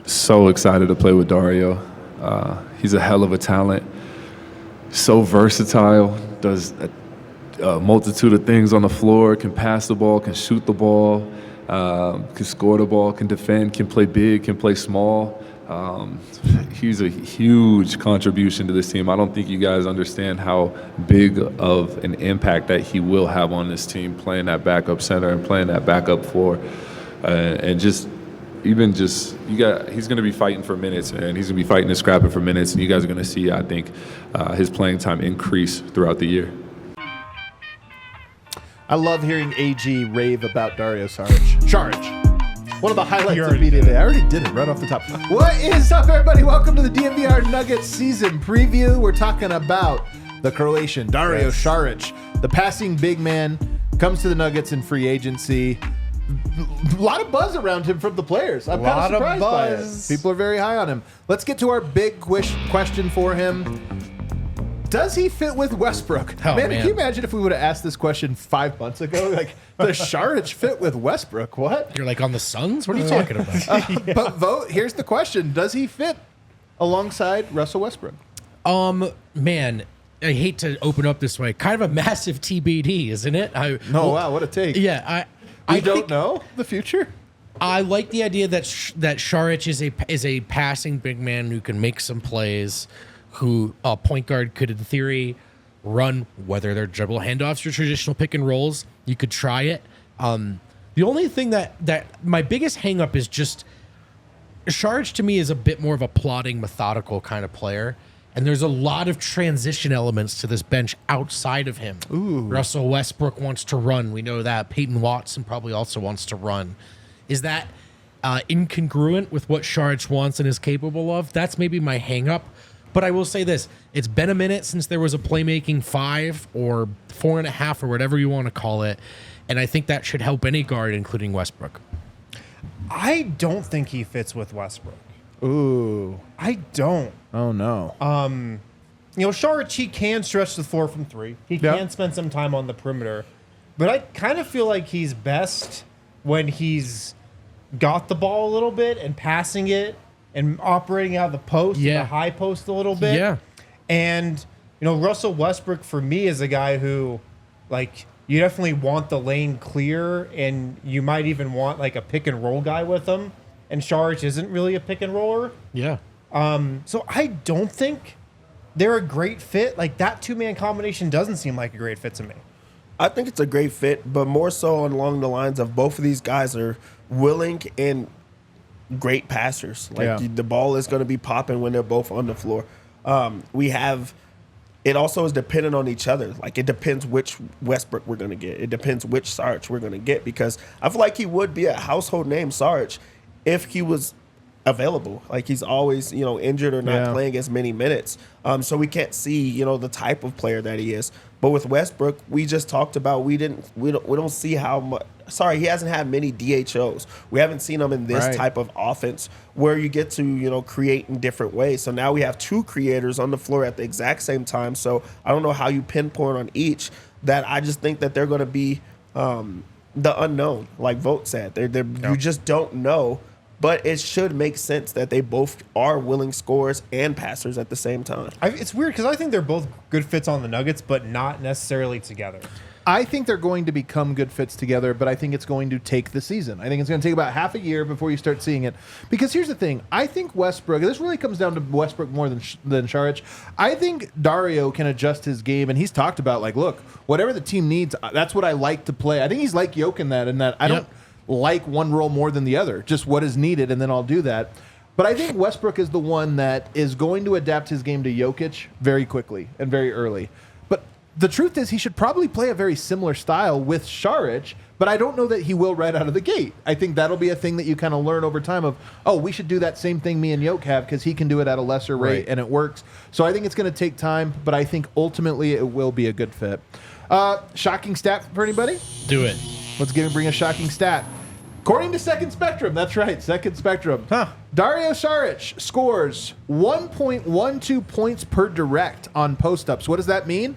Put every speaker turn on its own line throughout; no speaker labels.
So excited to play with Dario. He's a hell of a talent. So versatile, does a multitude of things on the floor, can pass the ball, can shoot the ball, can score the ball, can defend, can play big, can play small. He's a huge contribution to this team. I don't think you guys understand how big of an impact that he will have on this team, playing that backup center and playing that backup floor. And he's going to be fighting for minutes, and he's going to be fighting and scrapping for minutes, and you guys are going to see, I think, his playing time increase throughout the year.
I love hearing AG rave about Dario Saric. One of the highlights of media today. I already did it right off the top. What is up, everybody? Welcome to the DNVR Nugget season preview. We're talking about the Croatian Dario Šarić, the passing big man, comes to the Nuggets in free agency. A lot of buzz around him from the players. I'm kind of surprised by it. People are very high on him. Let's get to our big question for him. Does he fit with Westbrook? Man, can you imagine if we would have asked this question 5 months ago? Like, does Šarić fit with Westbrook? What?
You're like on the Suns? What are you talking about?
But vote. Here's the question. Does he fit alongside Russell Westbrook?
Man, I hate to open up this way. Kind of a massive TBD, isn't it?
Wow, what a take.
Yeah,
I don't know the future.
I like the idea that Šarić is a passing big man who can make some plays, who a point guard could, in theory, run, whether they're dribble handoffs or traditional pick and rolls. You could try it. The only thing that my biggest hang up is just Šarić to me is a bit more of a plodding, methodical kind of player. And there's a lot of transition elements to this bench outside of him.
Ooh.
Russell Westbrook wants to run. We know that. Peyton Watson probably also wants to run. Is that incongruent with what Šarić wants and is capable of? That's maybe my hang up. But I will say this. It's been a minute since there was a playmaking 5 or 4.5 or whatever you want to call it. And I think that should help any guard, including Westbrook.
I don't think he fits with Westbrook.
Ooh.
I don't.
Oh, no.
Šarić, he can stretch the floor from 3. He can spend some time on the perimeter. But I kind of feel like he's best when he's got the ball a little bit and passing it and operating out of the post, the high post a little bit.
Yeah.
And, Russell Westbrook for me is a guy who, you definitely want the lane clear, and you might even want, a pick and roll guy with him. And Šarić isn't really a pick and roller.
Yeah.
So I don't think they're a great fit. That two-man combination doesn't seem like a great fit to me.
I think it's a great fit, but more so along the lines of both of these guys are willing and great passers. The ball is going to be popping when they're both on the floor. It also is dependent on each other. It depends which Westbrook we're going to get. It depends which Šarić we're going to get, because I feel like he would be a household name, Šarić, if he was available. He's always, injured or not playing as many minutes. So we can't see, the type of player that he is. But with Westbrook, we just talked about we don't see how much. Sorry, he hasn't had many DHOs. We haven't seen him in this type of offense where you get to, create in different ways. So now we have 2 creators on the floor at the exact same time. So I don't know how you pinpoint on each. That I just think that they're going to be the unknown, like Vogt said. You just don't know. But it should make sense that they both are willing scorers and passers at the same time.
It's weird because I think they're both good fits on the Nuggets, but not necessarily together.
I think they're going to become good fits together, but I think it's going to take the season. I think it's going to take about half a year before you start seeing it. Because here's the thing. I think Westbrook, this really comes down to Westbrook more than Šarić. I think Dario can adjust his game, and he's talked about, look, whatever the team needs, that's what I like to play. I think he's like Jokić in that I don't like one role more than the other, just what is needed, and then I'll do that. But I think Westbrook is the one that is going to adapt his game to Jokić very quickly and very early. But the truth is he should probably play a very similar style with Šarić, but I don't know that he will right out of the gate. I think that'll be a thing that you kind of learn over time of, we should do that same thing me and Jokić have because he can do it at a lesser rate and it works. So I think it's going to take time, but I think ultimately it will be a good fit. Shocking stat for anybody?
Do it.
Let's bring a shocking stat. According to Second Spectrum, that's right, Second Spectrum. Dario Saric scores 1.12 points per direct on post-ups. What does that mean?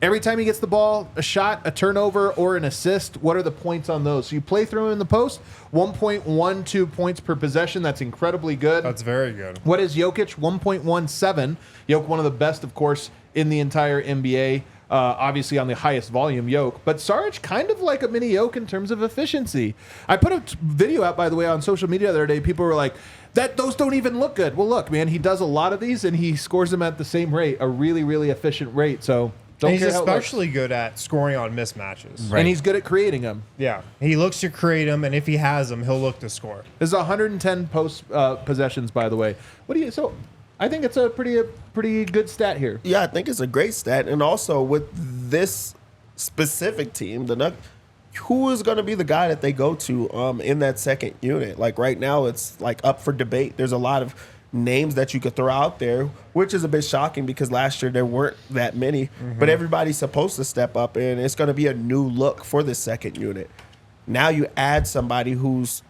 Every time he gets the ball, a shot, a turnover, or an assist, what are the points on those? So you play through him in the post, 1.12 points per possession. That's incredibly good.
That's very good.
What is Jokic? 1.17. Jokic, one of the best, of course, in the entire NBA. Obviously on the highest volume, Jokic. But Saric, kind of like a mini Jokic in terms of efficiency. I put a video out, by the way, on social media the other day. People were like, those don't even look good. Well, look, man, he does a lot of these, and he scores them at the same rate, a really, really efficient rate. So
And he's especially good at scoring on mismatches.
And he's good at creating them.
Yeah. He looks to create them, and if he has them, he'll look to score.
This is 110 post possessions, by the way. So I think it's a pretty good stat here.
Yeah, I think it's a great stat. And also with this specific team, the Nuggets, who is going to be the guy that they go to in that second unit? Like right now, it's like up for debate. There's a lot of names that you could throw out there, which is a bit shocking because last year there weren't that many. But everybody's supposed to step up, and it's going to be a new look for the second unit. Now you add somebody who's,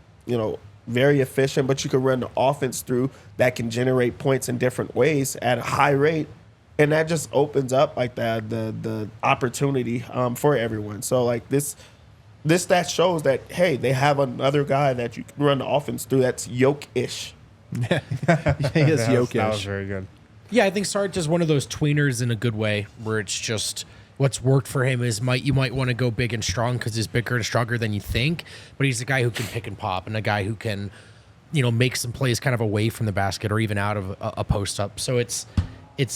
very efficient, but you can run the offense through that can generate points in different ways at a high rate. And that just opens up like the opportunity for everyone. So like this stat shows that, hey, they have another guy that you can run the offense through that's Jokic-ish.
He is Jokic.
That was very good.
Yeah, I think Saric is one of those tweeners in a good way, where it's just what's worked for him is you might want to go big and strong because he's bigger and stronger than you think, but he's a guy who can pick and pop and a guy who can, make some plays kind of away from the basket or even out of a post up. So it's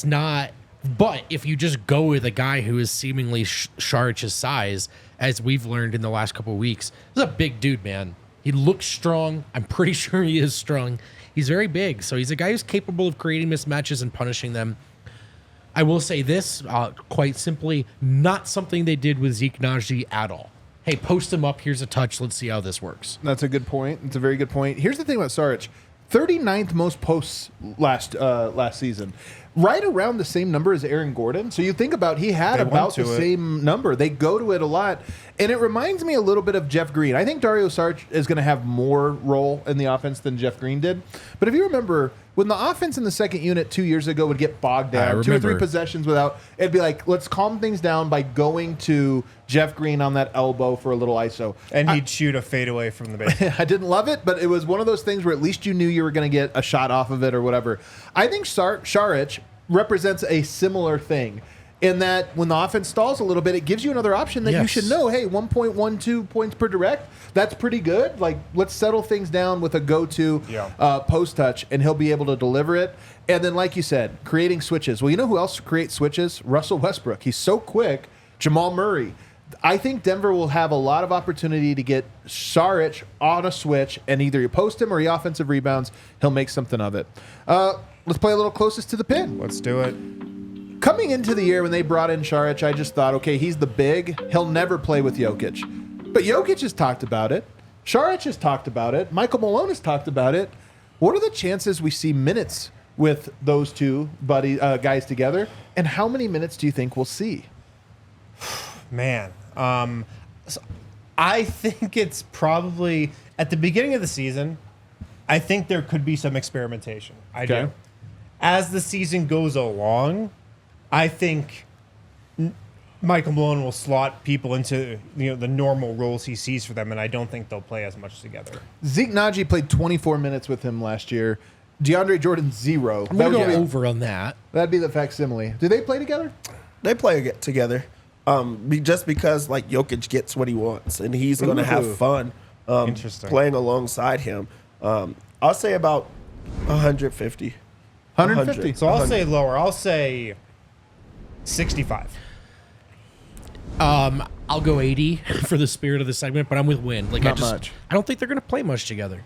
not. But if you just go with a guy who is seemingly Saric's size, as we've learned in the last couple of weeks, he's a big dude, man. He looks strong. I'm pretty sure he is strong. He's very big. So he's a guy who's capable of creating mismatches and punishing them. I will say this, quite simply, not something they did with Zeke Naji at all. Hey, post him up. Here's a touch. Let's see how this works.
That's a good point. It's a very good point. Here's the thing about Saric. 39th most posts last season. Right around the same number as Aaron Gordon. So you think about he had about the same number. They go to it a lot. And it reminds me a little bit of Jeff Green. I think Dario Saric is going to have more role in the offense than Jeff Green did. But if you remember, when the offense in the second unit 2 years ago would get bogged down, 2 or 3 possessions without, it'd be like, let's calm things down by going to Jeff Green on that elbow for a little ISO.
And he'd shoot a fadeaway from the base.
I didn't love it, but it was one of those things where at least you knew you were going to get a shot off of it or whatever. I think Saric represents a similar thing in that when the offense stalls a little bit, it gives you another option that you should know, hey, 1.12 points per direct, that's pretty good. Like, let's settle things down with a go-to post touch, and he'll be able to deliver it. And then, like you said, creating switches. Well, you know who else creates switches? Russell Westbrook. He's so quick. Jamal Murray. I think Denver will have a lot of opportunity to get Saric on a switch, and either you post him or he offensive rebounds. He'll make something of it. Let's play a little closest to the pin.
Let's do it.
Coming into the year when they brought in Saric, I just thought, okay, he's the big. He'll never play with Jokic. But Jokic has talked about it. Saric has talked about it. Michael Malone has talked about it. What are the chances we see minutes with those two guys together? And how many minutes do you think we'll see?
Man, so I think it's probably at the beginning of the season. I think there could be some experimentation. I do. As the season goes along, I think Michael Malone will slot people into the normal roles he sees for them, and I don't think they'll play as much together.
Zeke Naji played 24 minutes with him last year. DeAndre Jordan, 0.
I'm going to go over on that.
That'd be the facsimile. Do they play together?
They play together. Just because like Jokic gets what he wants, and he's going to have fun playing alongside him. I'll say about 150.
150.
So I'll say lower. I'll say 65.
I'll go 80 for the spirit of the segment, but I'm with Win. Like,
Not much.
I don't think they're going to play much together.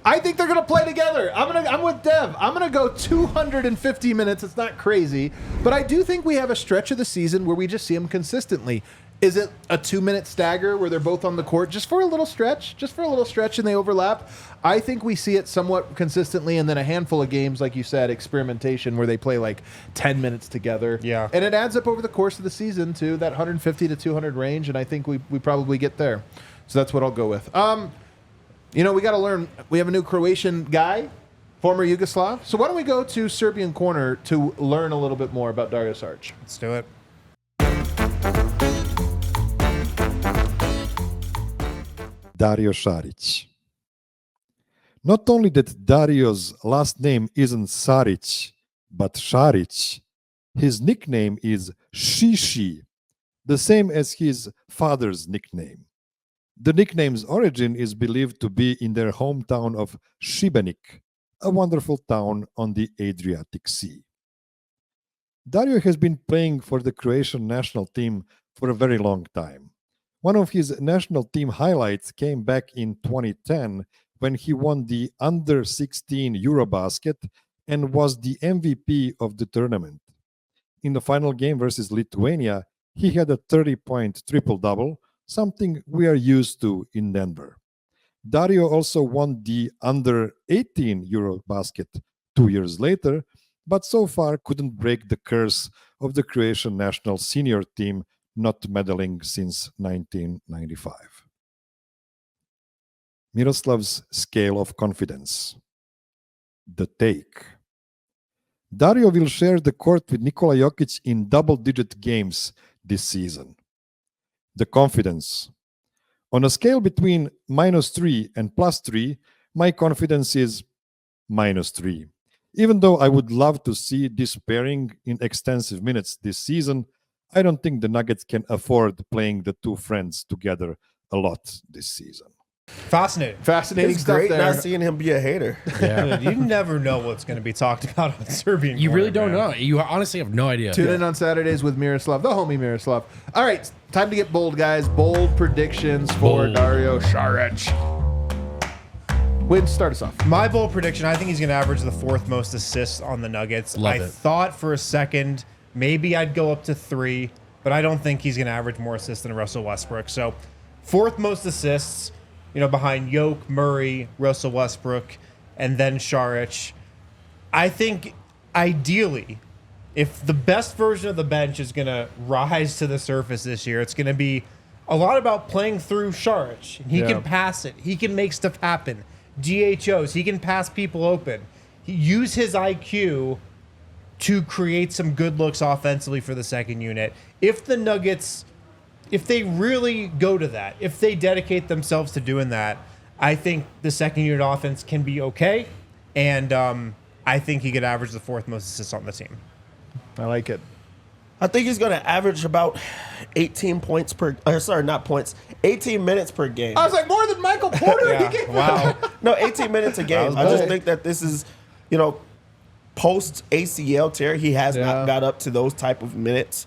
I think they're going to play together. I'm with Dev. I'm going to go 250 minutes. It's not crazy, but I do think we have a stretch of the season where we just see them consistently. Is it a 2-minute stagger where they're both on the court just for a little stretch? And they overlap? I think we see it somewhat consistently, and then a handful of games, like you said, experimentation, where they play like 10 minutes together.
Yeah.
And it adds up over the course of the season to that 150 to 200 range, and I think we probably get there. So that's what I'll go with. We got to learn. We have a new Croatian guy, former Yugoslav. So why don't we go to Serbian Corner to learn a little bit more about Dario Saric?
Let's do it.
Dario Šarić. Not only that Dario's last name isn't Saric, but Šarić, his nickname is Šiši, the same as his father's nickname. The nickname's origin is believed to be in their hometown of Šibenik, a wonderful town on the Adriatic Sea. Dario has been playing for the Croatian national team for a very long time. One of his national team highlights came back in 2010 when he won the Under-16 Eurobasket and was the MVP of the tournament. In the final game versus Lithuania, he had a 30-point triple-double, something we are used to in Denver. Dario also won the Under-18 Eurobasket 2 years later, but so far couldn't break the curse of the Croatian national senior team not medaling since 1995. Miroslav's scale of confidence. The take. Dario will share the court with Nikola Jokić in double-digit games this season. The confidence. On a scale between -3 and +3, my confidence is -3. Even though I would love to see this pairing in extensive minutes this season, I don't think the Nuggets can afford playing the two friends together a lot this season.
Fascinating
It's
stuff
great
there.
not seeing him be a hater.
Yeah.
You never know what's going to be talked about on Serbian.
You really
corner,
don't
man.
know. You honestly have no idea.
Tune in on Saturdays with Miroslav, the homie Miroslav. All right, time to get bold, guys. Bold predictions for
Bold.
Dario Saric. Win, start us off.
My bold prediction, I think he's going to average the fourth most assists on the Nuggets.
Love
I
it.
thought for a second maybe I'd go up to 3, but I don't think he's going to average more assists than Russell Westbrook. So fourth most assists, behind Jokic, Murray, Russell Westbrook, and then Šarić. I think ideally, if the best version of the bench is going to rise to the surface this year, it's going to be a lot about playing through Šarić. He can pass it. He can make stuff happen. DHOs. He can pass people open. Use his IQ to create some good looks offensively for the second unit. If the Nuggets, if they really go to that, if they dedicate themselves to doing that, I think the second unit offense can be okay. And I think he could average the fourth most assists on the team.
I like it.
I think he's going to average about 18 points per. Sorry, not points. 18 minutes per game.
I was like, more than Michael Porter.
Yeah,
He gave
wow.
No, 18 minutes a game. I just think that this is, post ACL tear, he has not got up to those type of minutes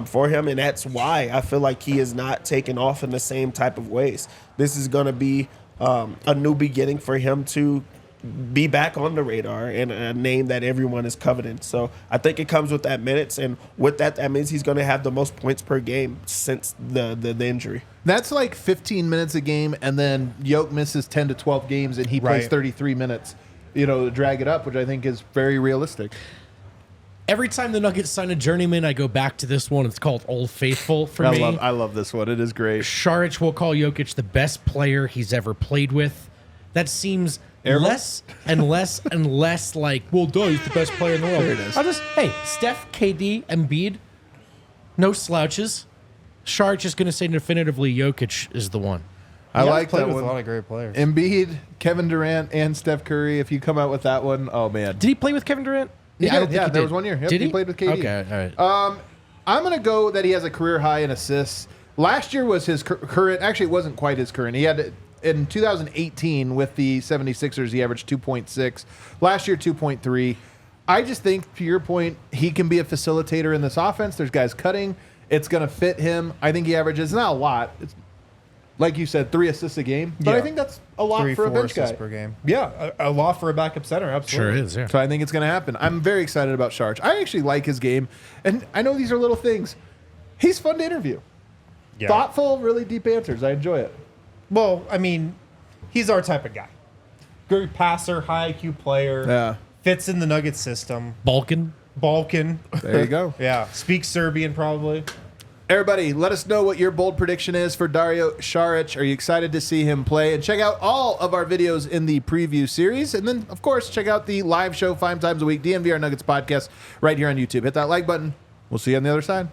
for him, and that's why I feel like he is not taking off in the same type of ways. This is going to be a new beginning for him to be back on the radar and a name that everyone is coveting. So I think it comes with that minutes, and with that means he's going to have the most points per game since the injury.
That's like 15 minutes a game, and then Jokic misses 10 to 12 games, and he plays
Right.
33 minutes, to drag it up, which I think is very realistic.
Every time the Nuggets sign a journeyman, I go back to this one. It's called Old Faithful for me.
I love this one. It is great.
Šarić will call Jokic the best player he's ever played with. That seems less and less and less like, well, duh, he's the best player in the world.
There it is.
I'll just, Steph, KD, Embiid, no slouches. Šarić is going to say definitively Jokic is the one.
I like
played
that
with
one.
a lot of great players.
Embiid, Kevin Durant, and Steph Curry. If you come out with that one, oh man.
Did he play with Kevin Durant?
He
I don't
did,
think
yeah,
he
there
did.
was 1 year. Yep,
Did
he
he
played with KD.
Okay, all right.
I'm going to go that he has a career high in assists. Last year was his current. Actually, it wasn't quite his current. He had in 2018 with the 76ers, he averaged 2.6. Last year, 2.3. I just think, to your point, he can be a facilitator in this offense. There's guys cutting. It's going to fit him. I think he averages, not a lot. It's, like you said, 3 assists a game. But I
Yeah.
think that's a lot
3,
for a
4
bench
assists
guy.
per game. Yeah, a lot for a backup center. Absolutely.
Sure is, yeah.
So I think it's going to happen. I'm very excited about Šarić. I actually like his game. And I know these are little things. He's fun to interview.
Yeah.
Thoughtful, really deep answers. I enjoy it.
Well, I mean, he's our type of guy. Good passer, high IQ player.
Yeah.
Fits in the Nuggets system.
Balkan.
There you go.
Yeah. Speaks Serbian probably.
Everybody, let us know what your bold prediction is for Dario Šarić. Are you excited to see him play? And check out all of our videos in the preview series. And then, of course, check out the live show 5 times a week, DNVR Nuggets podcast, right here on YouTube. Hit that like button. We'll see you on the other side.